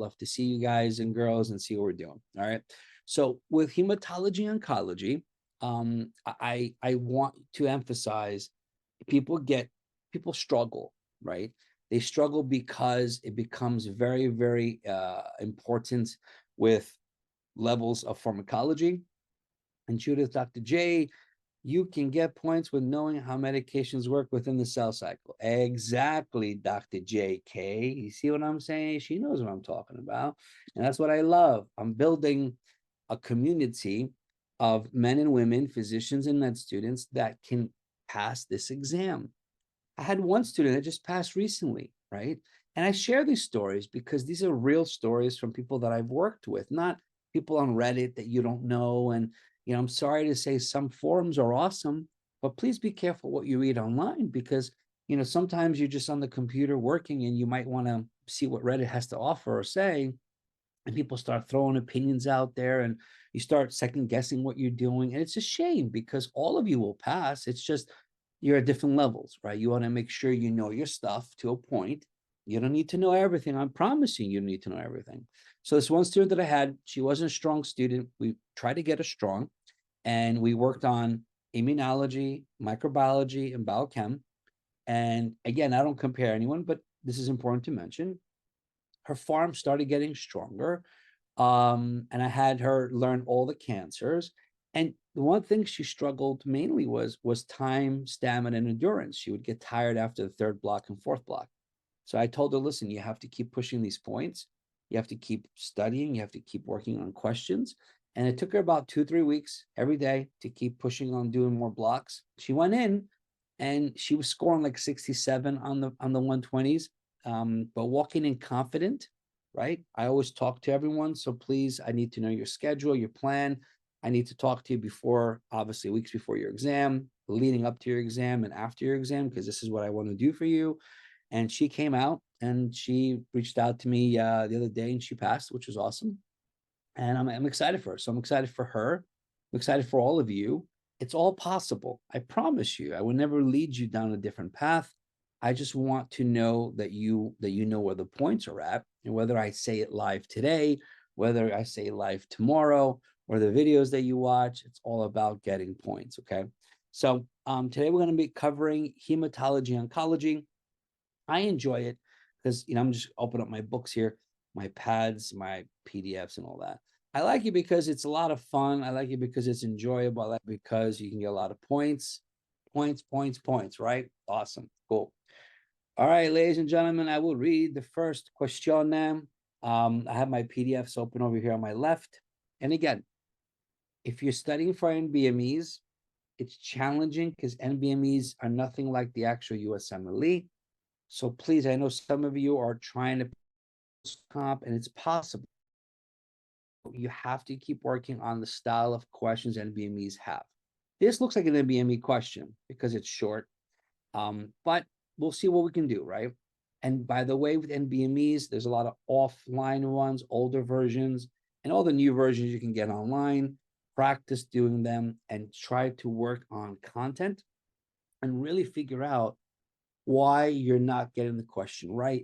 love to see you guys and girls and see what we're doing. All right. So with hematology oncology, I want to emphasize people struggle, right? They struggle because it becomes very, very important with levels of pharmacology. And Judith, Dr. J, you can get points with knowing how medications work within the cell cycle. Exactly, Dr. JK. You see what I'm saying? She knows what I'm talking about. And that's what I love. I'm building a community of men and women, physicians and med students that can pass this exam. I had one student that just passed recently, right? And I share these stories because these are real stories from people that I've worked with, not people on Reddit that you don't know. And, you know, I'm sorry to say some forums are awesome, but please be careful what you read online because, you know, sometimes you're just on the computer working and you might want to see what Reddit has to offer or say. And people start throwing opinions out there and you start second guessing what you're doing. And it's a shame because all of you will pass. It's just you're at different levels, right? You want to make sure you know your stuff to a point. You don't need to know everything. I'm promising you don't need to know everything. So this one student that I had, she wasn't a strong student. We tried to get her strong and we worked on immunology, microbiology, and biochem. And again, I don't compare anyone, but this is important to mention. Her farm started getting stronger. And I had her learn all the cancers. And the one thing she struggled mainly was time, stamina, and endurance. She would get tired after the third block and fourth block. So I told her, listen, you have to keep pushing these points. You have to keep studying. You have to keep working on questions. And it took her about 2-3 weeks every day to keep pushing on doing more blocks. She went in and she was scoring like 67 on the 120s, but walking in confident, right? I always talk to everyone. So please, I need to know your schedule, your plan. I need to talk to you before, obviously, weeks before your exam, leading up to your exam and after your exam, because this is what I want to do for you. And she came out and she reached out to me the other day and she passed, which was awesome. And I'm excited for her. So I'm excited for her. I'm excited for all of you. It's all possible. I promise you, I will never lead you down a different path. I just want to know that you know where the points are at, and whether I say it live today, whether I say live tomorrow, or the videos that you watch, it's all about getting points. Okay. So today we're going to be covering hematology oncology. I enjoy it because, you know, I'm just opening up my books here, my pads, my PDFs and all that. I like it because it's a lot of fun. I like it because it's enjoyable. I like it because you can get a lot of points, right? Awesome. Cool. All right, ladies and gentlemen, I will read the first question. I have my PDFs open over here on my left. And again, if you're studying for NBMEs, it's challenging because NBMEs are nothing like the actual USMLE. So please, I know some of you are trying to comp, and it's possible. You have to keep working on the style of questions NBMEs have. This looks like an NBME question because it's short, but we'll see what we can do, right? And by the way, with NBMEs, there's a lot of offline ones, older versions, and all the new versions you can get online. Practice doing them and try to work on content and really figure out why you're not getting the question right